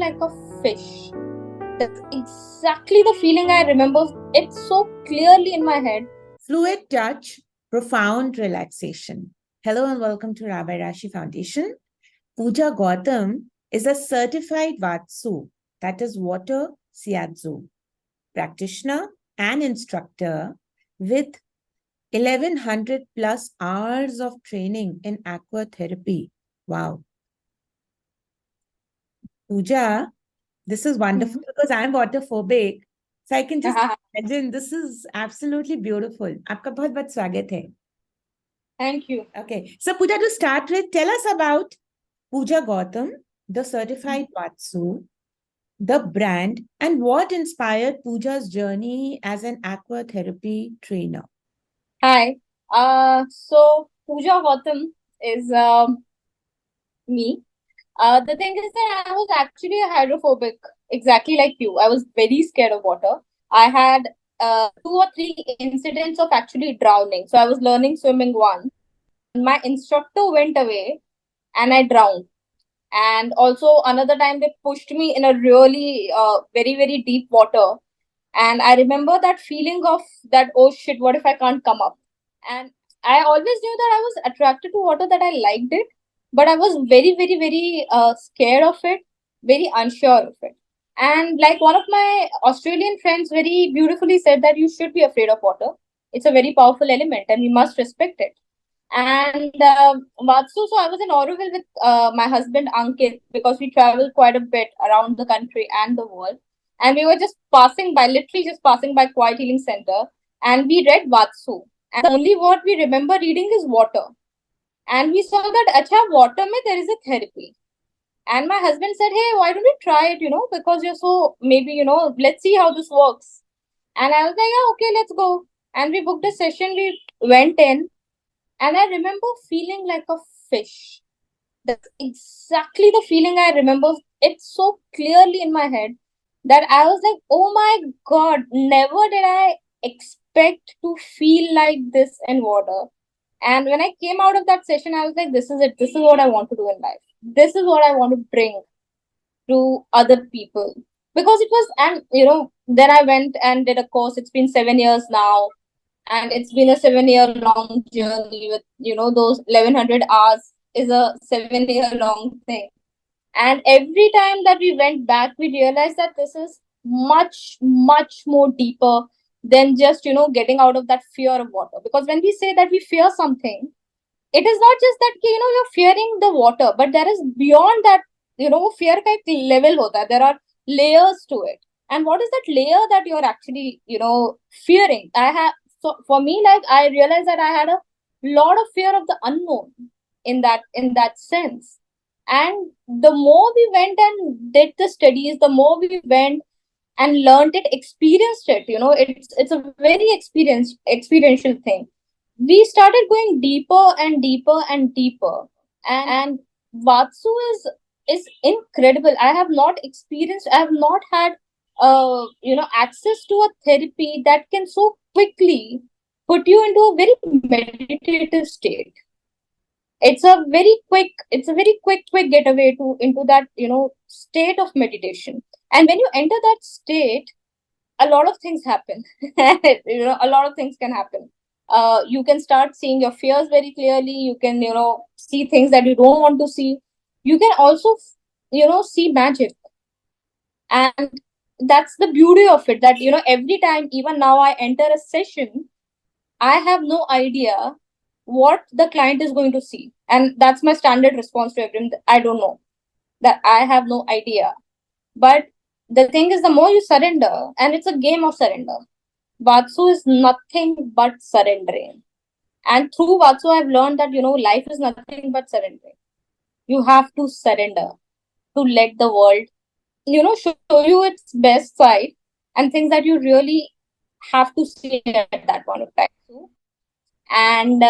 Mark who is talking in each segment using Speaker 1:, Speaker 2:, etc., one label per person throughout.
Speaker 1: like a fish. That's exactly the feeling I remember. It's so clearly in my head.
Speaker 2: Fluid touch, profound relaxation. Hello and welcome to Rabbi Rashi Foundation. Pooja Gautam is a certified Vatsu, that is water shiatsu, practitioner and instructor with 1100 plus hours of training in aquatherapy. Wow. Pooja, this is wonderful because I'm waterphobic. So I can just imagine this is absolutely beautiful. आपका बहुत बहुत स्वागत है.
Speaker 1: Thank you.
Speaker 2: Okay. So Pooja, to start with, tell us about Pooja Gautam, the certified Vatsu, the brand, and what inspired Pooja's journey as an aquatherapy trainer.
Speaker 1: Hi. So Pooja Gautam is me. The thing is that I was actually a hydrophobic, exactly like you. I was very scared of water. I had 2 or 3 incidents of actually drowning. So I was learning swimming once. My instructor went away and I drowned. And also another time they pushed me in a really very, very deep water. And I remember that feeling of that, oh shit, what if I can't come up? And I always knew that I was attracted to water, that I liked it, but I was very, very, very scared of it, very unsure of it. And like one of my Australian friends very beautifully said that you should be afraid of water. It's a very powerful element and we must respect it. And Vatsu, so I was in Auroville with my husband Ankit because we traveled quite a bit around the country and the world. And we were just passing by, literally just passing by Quiet Healing Center, and we read Vatsu. And the only word we remember reading is water. And we saw that, acha, water mein there is a therapy. And my husband said, hey, why don't we try it, because you're so, maybe, let's see how this works. And I was like, yeah, okay, let's go. And we booked a session, we went in, and I remember feeling like a fish. That's exactly the feeling I remember. It's so clearly in my head that I was like, oh my God, never did I expect to feel like this in water. And when I came out of that session, I was like, this is it. This is what I want to do in life. This is what I want to bring to other people. Because it was, and then I went and did a course. It's been 7 years now, and it's been a 7 year long journey with those 1100 hours is a 7 year long thing. And every time that we went back, we realized that this is much, much more deeper than just getting out of that fear of water. Because when we say that we fear something, it is not just that you're fearing the water, but there is beyond that. Fear ka ek level hota hai. There are layers to it. And what is that layer that you're actually fearing? I have, so for me, like, I realized that I had a lot of fear of the unknown in that sense. And the more we went and did the studies, the more we went and learned it, experienced it, it's a very experiential thing. We started going deeper and deeper and deeper. And Vatsu is incredible. I have not experienced, I have not had access to a therapy that can so quickly put you into a very meditative state. It's a very quick getaway to into that state of meditation. And when you enter that state, a lot of things happen. A lot of things can happen. You can start seeing your fears very clearly. You can see things that you don't want to see. You can also see magic. And that's the beauty of it, that every time, even now, I enter a session, I have no idea what the client is going to see. And that's my standard response to everyone. I don't know. That I have no idea. But the thing is, the more you surrender, and it's a game of surrender. Vatsu is nothing but surrendering. And through Vatsu, I've learned that, life is nothing but surrendering. You have to surrender to let the world, show you its best side and things that you really have to see at that point of time. And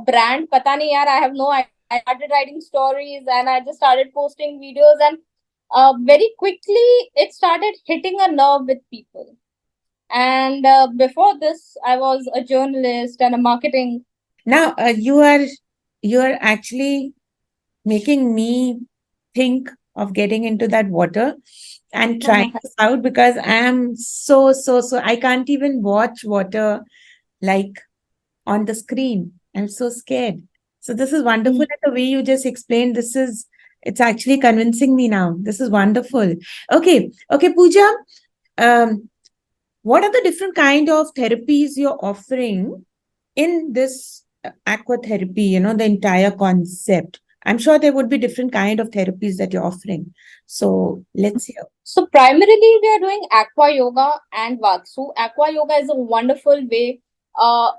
Speaker 1: brand, pata nahi yaar, I have no idea. I started writing stories and I just started posting videos, and very quickly it started hitting a nerve with people. And before this, I was a journalist and a marketing.
Speaker 2: Now, you are actually making me think of getting into that water and trying this out, because I am so, I can't even watch water like on the screen. I'm so scared. So this is wonderful. And the way you just explained, it's actually convincing me now. This is wonderful. Okay. Okay, Pooja. Um, what are the different kind of therapies you're offering in this aqua therapy, the entire concept? I'm sure there would be different kind of therapies that you're offering. So let's hear.
Speaker 1: So primarily we are doing aqua yoga and Vatsu. Aqua yoga is a wonderful way.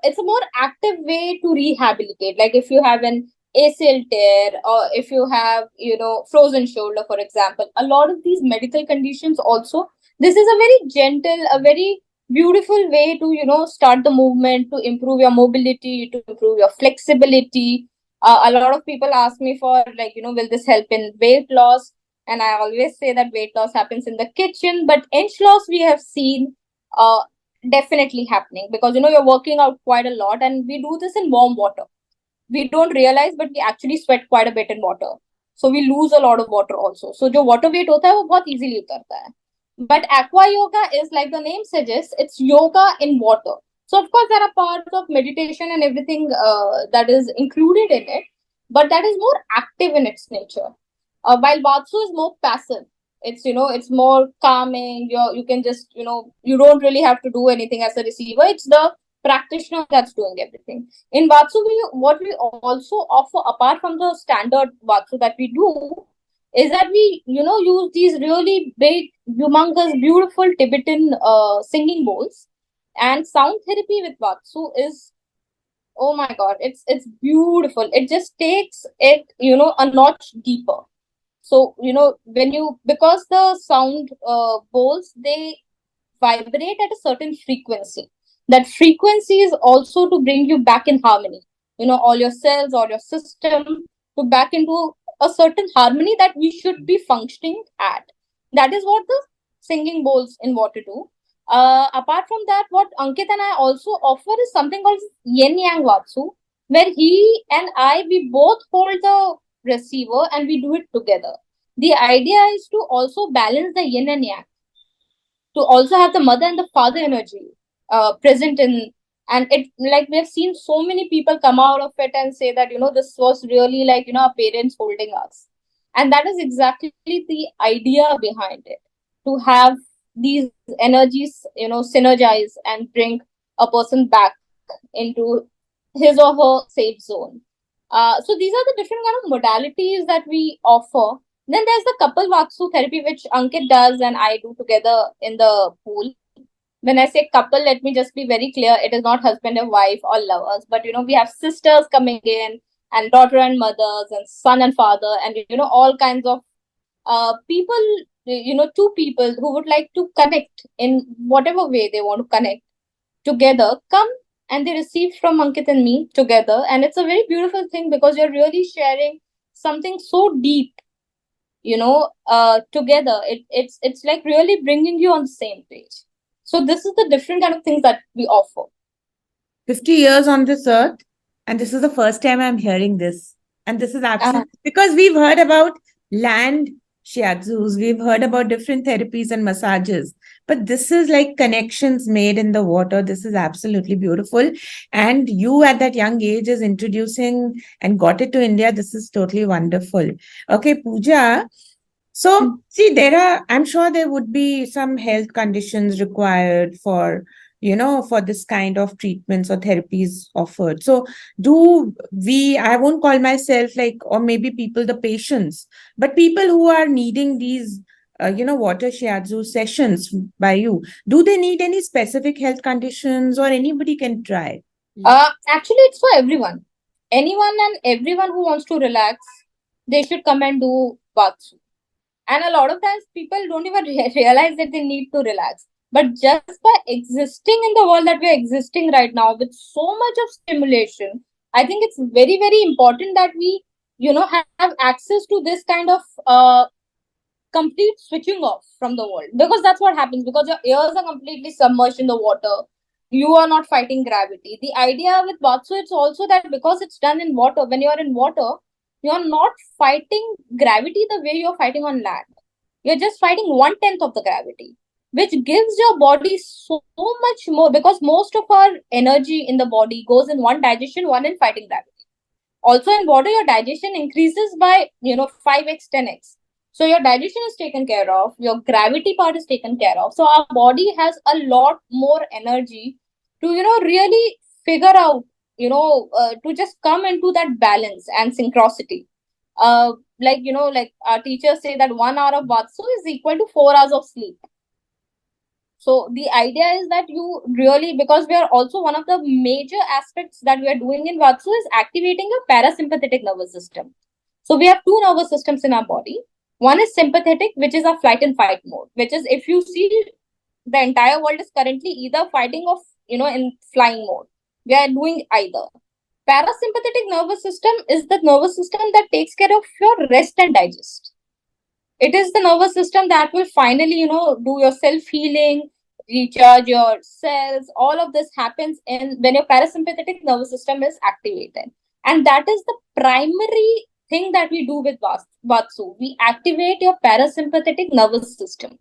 Speaker 1: It's a more active way to rehabilitate. Like if you have an ACL tear or if you have, frozen shoulder, for example, a lot of these medical conditions also, this is a very gentle, a very beautiful way to, start the movement, to improve your mobility, to improve your flexibility. A lot of people ask me for like, will this help in weight loss? And I always say that weight loss happens in the kitchen, but inch loss we have seen definitely happening because you're working out quite a lot, and we do this in warm water. We don't realize, but we actually sweat quite a bit in water. So we lose a lot of water also. So जो water weight होता है वो बहुत easily उतरता है. But aqua yoga is like the name suggests, it's yoga in water. So of course there are parts of meditation and everything that is included in it, but that is more active in its nature. While Vatsu is more passive, it's more calming. You can just you don't really have to do anything as a receiver. It's the practitioner that's doing everything. In Vatsu, what we also offer apart from the standard Vatsu that we do is that we use these really big, humongous, beautiful Tibetan singing bowls, and sound therapy with Vatsu is, oh my god, it's beautiful. It just takes it a notch deeper. So because the sound bowls, they vibrate at a certain frequency. That frequency is also to bring you back in harmony. All your cells or your system to back into a certain harmony that we should be functioning at. That is what the singing bowls in water do. Apart from that, what Ankit and I also offer is something called Yin Yang Vatsu, where he and I, we both hold the receiver and we do it together. The idea is to also balance the yin and yang, to also have the mother and the father energy present in, and it, like, we have seen so many people come out of it and say that this was really like our parents holding us, and that is exactly the idea behind it, to have these energies synergize and bring a person back into his or her safe zone. So these are the different kind of modalities that we offer. Then there's the couple Vatsu therapy, which Ankit does and I do together in the pool. When I say couple, let me just be very clear. It is not husband and wife or lovers, but we have sisters coming in, and daughter and mothers, and son and father, and all kinds of people, two people who would like to connect in whatever way they want to connect together, come and they receive from Ankit and me together. And it's a very beautiful thing because you're really sharing something so deep, together. It's like really bringing you on the same page. So this is the different kind of things that we offer.
Speaker 2: 50 years on this earth, and this is the first time I'm hearing this. And this is absolutely because we've heard about land shiatsus, we've heard about different therapies and massages, but this is like connections made in the water. This is absolutely beautiful. And you at that young age is introducing and got it to India. This is totally wonderful. Okay, Pooja. So, see, I'm sure there would be some health conditions required for this kind of treatments or therapies offered. So I won't call myself like, or maybe people, the patients, but people who are needing these, water shiatsu sessions by you, do they need any specific health conditions or anybody can try?
Speaker 1: Actually, it's for everyone. Anyone and everyone who wants to relax, they should come and do Vatsu. And a lot of times people don't even realize that they need to relax. But just by existing in the world that we're existing right now with so much of stimulation, I think it's very, very important that we, have access to this kind of complete switching off from the world. Because that's what happens. Because your ears are completely submerged in the water. You are not fighting gravity. The idea with Vatsu, it's also that because it's done in water, when you're in water, you're not fighting gravity the way you're fighting on land. You're just fighting 1/10 of the gravity, which gives your body so much more, because most of our energy in the body goes in one, digestion, one in fighting gravity. Also in water, your digestion increases by 5x, 10x. So your digestion is taken care of, your gravity part is taken care of. So our body has a lot more energy to really figure out, to just come into that balance and synchronicity. Like our teachers say that 1 hour of vatsu is equal to 4 hours of sleep. So the idea is that you really, because we are also, one of the major aspects that we are doing in Vatsu is activating your parasympathetic nervous system. So we have two nervous systems in our body. One is sympathetic, which is a flight and fight mode, which is, if you see, the entire world is currently either fighting or, in flying mode. We are doing either. Parasympathetic nervous system is the nervous system that takes care of your rest and digest. It is the nervous system that will finally do your self healing, recharge your cells. All of this happens in when your parasympathetic nervous system is activated, and that is the primary thing that we do with vatsu. We activate your parasympathetic nervous system.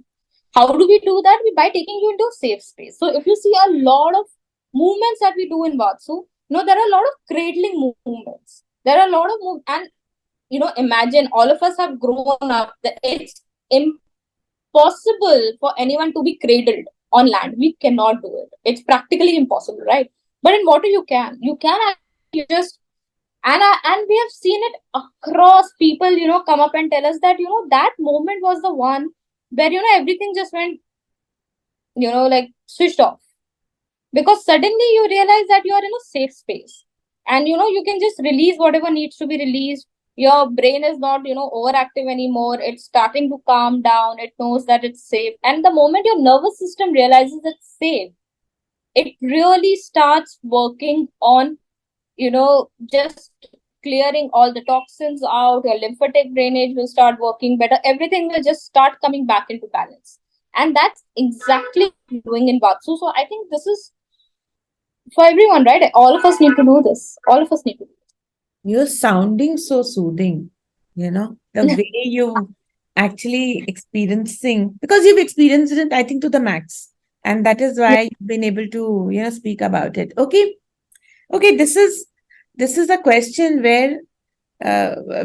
Speaker 1: How do we do that? By taking you into a safe space. So if you see a lot of movements that we do in vatsu, there are a lot of cradling movements. There are a lot of and imagine all of us have grown up that it's impossible for anyone to be cradled on land. We cannot do it. It's practically impossible, right? But in water, you can. You just and we have seen it across. People, come up and tell us that that moment was the one where everything just went, like switched off, because suddenly you realize that you are in a safe space, and you can just release whatever needs to be released. Your brain is not overactive anymore. It's starting to calm down. It knows that it's safe, and the moment your nervous system realizes it's safe, it really starts working on just clearing all the toxins out. Your lymphatic drainage will start working better. Everything will just start coming back into balance, and that's exactly what we're doing in vatsu. So I think this is for everyone, right? All of us need to do this. All of us need to do
Speaker 2: You're sounding so soothing, the
Speaker 1: this.
Speaker 2: way you actually experiencing, because you've experienced it, I think, to the max. And that is
Speaker 1: Yeah.
Speaker 2: why you've been able to, speak about it. Okay. Okay. This is a question where,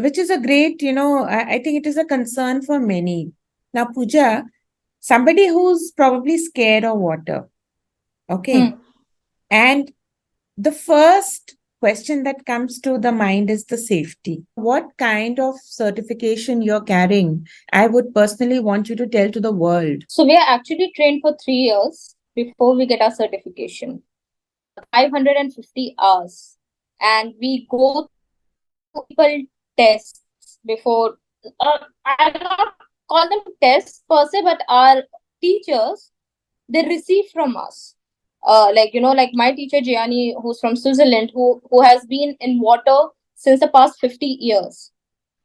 Speaker 2: which is a great, I think it is a concern for many. Now, Pooja, somebody who's probably scared of water. Okay.
Speaker 1: Hmm.
Speaker 2: And the first question that comes to the mind is the safety. What kind of certification you're carrying? I would personally want you to tell to the world.
Speaker 1: So we are actually trained for 3 years before we get our certification. 550 hours. And we go through multiple tests before. I'll not call them tests per se, but our teachers, they receive from us. Like my teacher Gianni, who's from Switzerland, who has been in water since the past 50 years.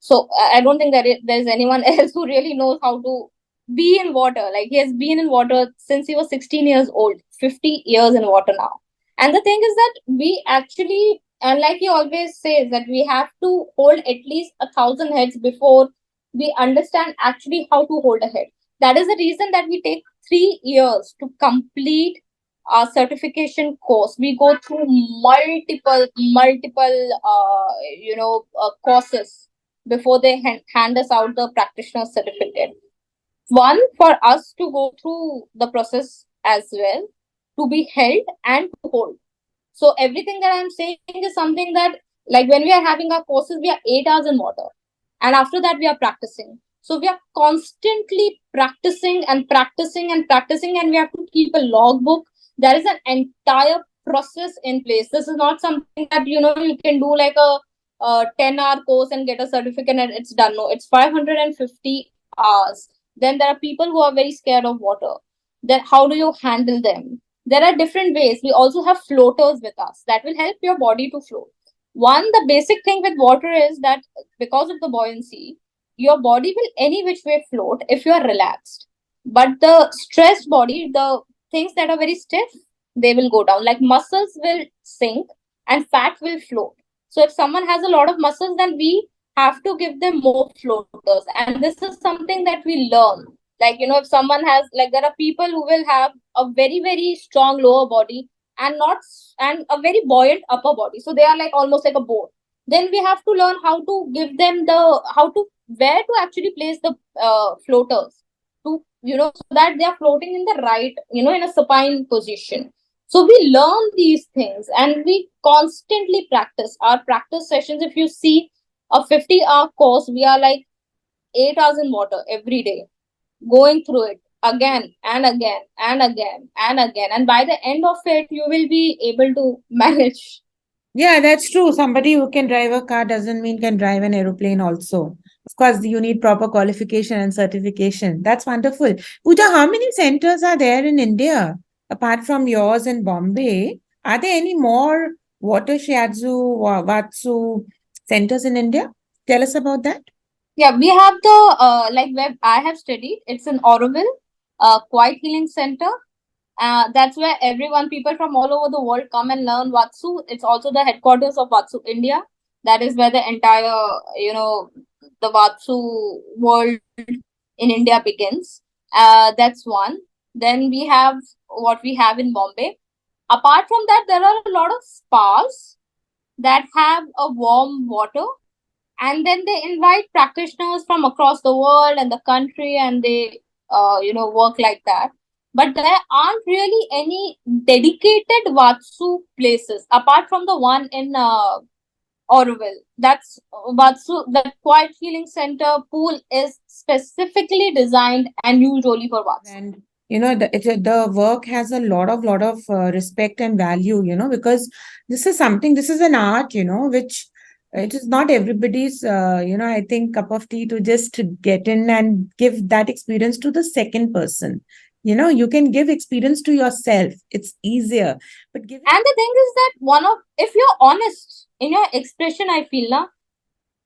Speaker 1: So I don't think that there's anyone else who really knows how to be in water. Like, he has been in water since he was 16 years old, 50 years in water now. And the thing is that we actually, and like he always says, that we have to hold at least 1,000 heads before we understand actually how to hold a head. That is the reason that we take 3 years to complete our certification course. We go through multiple courses before they hand us out the practitioner certificate. One, for us to go through the process as well, to be held and to hold. So everything that I'm saying is something that, like, when we are having our courses, we are 8 hours in water, and after that we are practicing. So we are constantly practicing and practicing and practicing, and we have to keep a logbook. There is an entire process in place. This is not something that you can do like a 10-hour course and get a certificate and it's done. No, it's 550 hours. Then there are people who are very scared of water. Then how do you handle them? There are different ways. We also have floaters with us that will help your body to float. One, the basic thing with water is that because of the buoyancy, your body will any which way float if you are relaxed. But the stressed body, the things that are very stiff, they will go down. Like, muscles will sink and fat will float. So if someone has a lot of muscles, then we have to give them more floaters. And this is something that we learn. Like, if someone has, like, there are people who will have a very, very strong lower body and a very buoyant upper body. So they are like almost like a boat. Then we have to learn how to give them where to actually place the floaters to, so that they are floating in the right, in a supine position. So we learn these things and we constantly practice. Our practice sessions, if you see a 50-hour course, we are like 8 hours in water every day, going through it again and again and again and again. And by the end of it, you will be able to manage.
Speaker 2: Yeah, that's true. Somebody who can drive a car doesn't mean can drive an aeroplane also. Of course, you need proper qualification and certification. That's wonderful. Pooja, how many centers are there in India? Apart from yours in Bombay, are there any more water shiatsu, Vatsu centers in India? Tell us about that.
Speaker 1: Yeah, we have the like where I have studied. It's in Auroville, Quiet Healing Center. That's where people from all over the world come and learn Vatsu. It's also the headquarters of Vatsu India. That is where the entire, the Vatsu world in India begins. That's one. Then we have what we have in Bombay. Apart from that, there are a lot of spas that have a warm water, and then they invite practitioners from across the world and the country, and they work like that. But there aren't really any dedicated Vatsu places apart from the one in Orville. That's Vatsu. The Quiet Healing Center pool is specifically designed and used only for Vatsu.
Speaker 2: And the work has a lot of respect and value, because this is an art, which it is not everybody's, I think, cup of tea to just get in and give that experience to the second person. You can give experience to yourself. It's easier. But
Speaker 1: And the thing is that if you're honest in your expression, I feel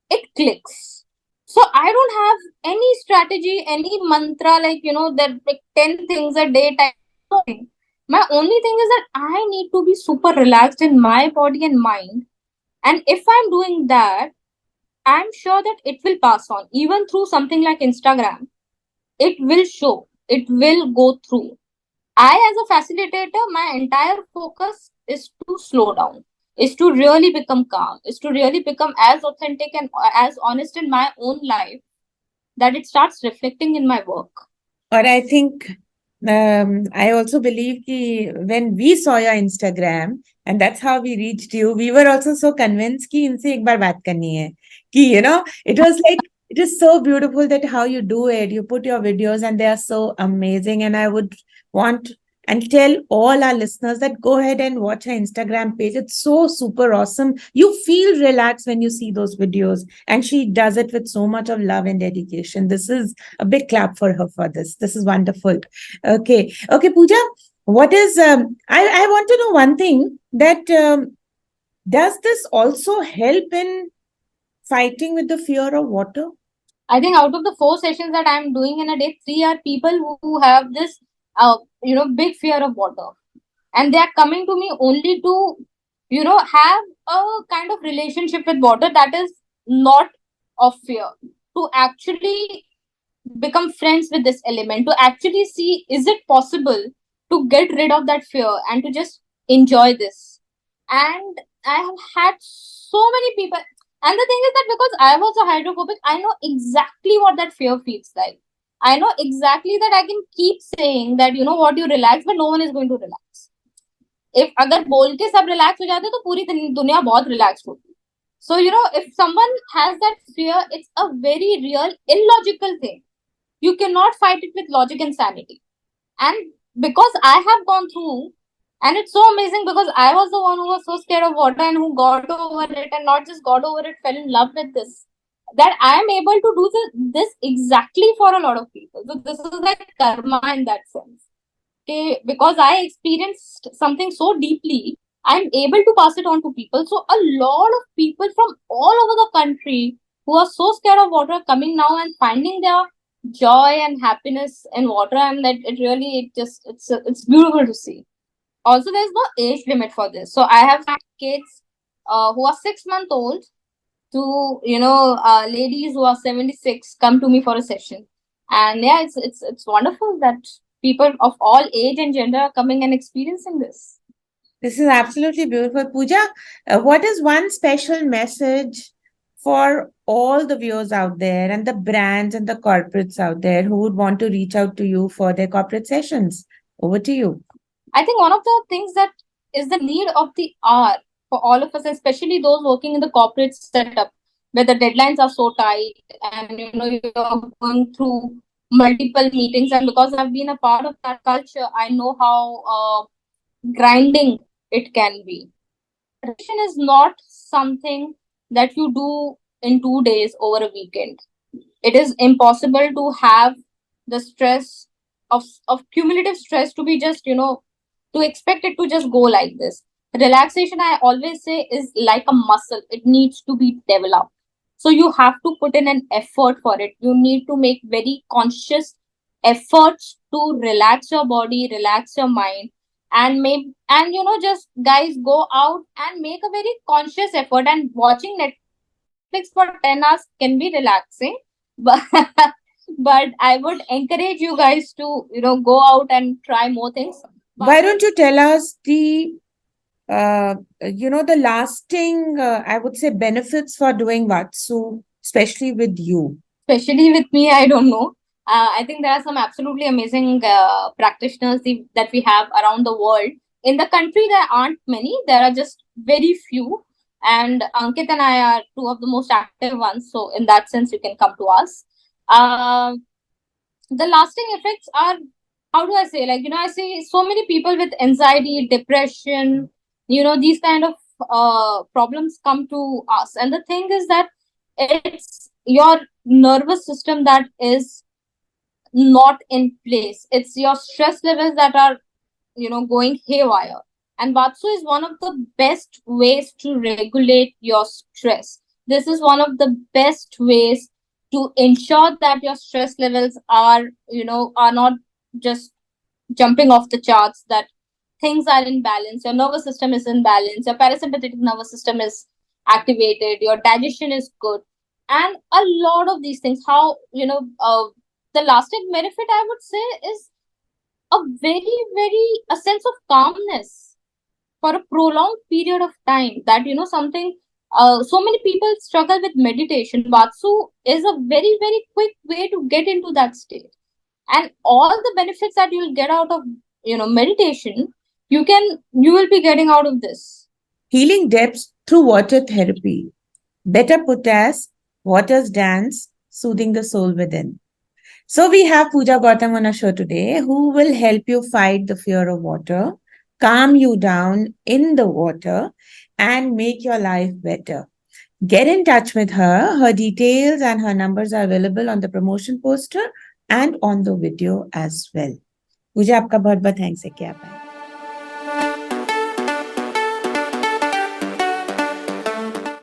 Speaker 1: it clicks. So I don't have any strategy, any mantra, like, that like 10 things a day type of thing. My only thing is that I need to be super relaxed in my body and mind. And if I'm doing that, I'm sure that it will pass on. Even through something like Instagram, it will show, it will go through. I, as a facilitator, my entire focus is to slow down, is to really become calm, is to really become as authentic and as honest in my own life that it starts reflecting in my work.
Speaker 2: Or I think I also believe ki when we saw your Instagram and that's how we reached you, we were also so convinced ki inse ek baar baat karni hai. Ki, it was like, it is so beautiful that how you do it. You put your videos and they are so amazing. And I would want and tell all our listeners that go ahead and watch her Instagram page. It's so super awesome. You feel relaxed when you see those videos. And she does it with so much of love and dedication. This is a big clap for her for this. This is wonderful. Okay. Okay, Pooja, what is, I want to know one thing that does this also help in fighting with the fear of water?
Speaker 1: I think out of the 4 sessions that I'm doing in a day, 3 are people who have this, big fear of water. And they are coming to me only to, have a kind of relationship with water that is not of fear. To actually become friends with this element, to actually see, is it possible to get rid of that fear and to just enjoy this. And I have had so many people, and the thing is that because I was a hydrophobic, I know exactly what that fear feels like. I know exactly that I can keep saying that, what, you relax, but no one is going to relax. If अगर बोल के सब relax हो जाते तो पूरी दुनिया बहुत relaxed होती. So, if someone has that fear, it's a very real illogical thing. You cannot fight it with logic and sanity. And because I have gone through, and it's so amazing because I was the one who was so scared of water and who got over it, and not just got over it, fell in love with this, that I am able to do this exactly for a lot of people. So this is like karma in that sense. Okay, because I experienced something so deeply, I'm able to pass it on to people. So a lot of people from all over the country who are so scared of water are coming now and finding their joy and happiness in water, and that it's beautiful to see. Also, there's no age limit for this. So I have kids who are 6 months old to ladies who are 76 come to me for a session. And yeah, it's wonderful that people of all age and gender are coming and experiencing this.
Speaker 2: This is absolutely beautiful. Pooja, what is one special message for all the viewers out there and the brands and the corporates out there who would want to reach out to you for their corporate sessions? Over to you.
Speaker 1: I think one of the things that is the need of the hour for all of us, especially those working in the corporate setup, where the deadlines are so tight and you're going through multiple meetings. And because I've been a part of that culture, I know how grinding it can be. Addiction is not something that you do in 2 days over a weekend. It is impossible to have the stress of cumulative stress to be just to expect it to just go like this. Relaxation, I always say, is like a muscle. It needs to be developed. So you have to put in an effort for it. You need to make very conscious efforts to relax your body, relax your mind, and maybe and just guys go out and make a very conscious effort. And watching Netflix for 10 hours can be relaxing, but but I would encourage you guys to go out and try more things.
Speaker 2: Why don't you tell us the lasting, I would say, benefits for doing Vatsu, especially with you?
Speaker 1: Especially with me, I don't know. I think there are some absolutely amazing practitioners that we have around the world. In the country, there aren't many. There are just very few. And Ankit and I are two of the most active ones. So, in that sense, you can come to us. Uh, the lasting effects are, how do I say, I see so many people with anxiety, depression, these kind of problems come to us. And the thing is that it's your nervous system that is not in place. It's your stress levels that are going haywire. And Vatsu is one of the best ways to regulate your stress. This is one of the best ways to ensure that your stress levels are not just jumping off the charts, that things are in balance, your nervous system is in balance, your parasympathetic nervous system is activated, your digestion is good, and a lot of these things. How the lasting benefit, I would say, is a very, very a sense of calmness for a prolonged period of time. That something, so many people struggle with meditation. Vatsu is a very, very quick way to get into that state, and all the benefits that you'll get out of meditation, you will be getting out of this.
Speaker 2: Healing depths through water therapy. Better put as water's dance, soothing the soul within. So we have Pooja Gautam on our show today, who will help you fight the fear of water, calm you down in the water, and make your life better. Get in touch with her. Her details and her numbers are available on the promotion poster and on the video as well. Pooja, आपका बहुत बहुत thanks है कि आप आए.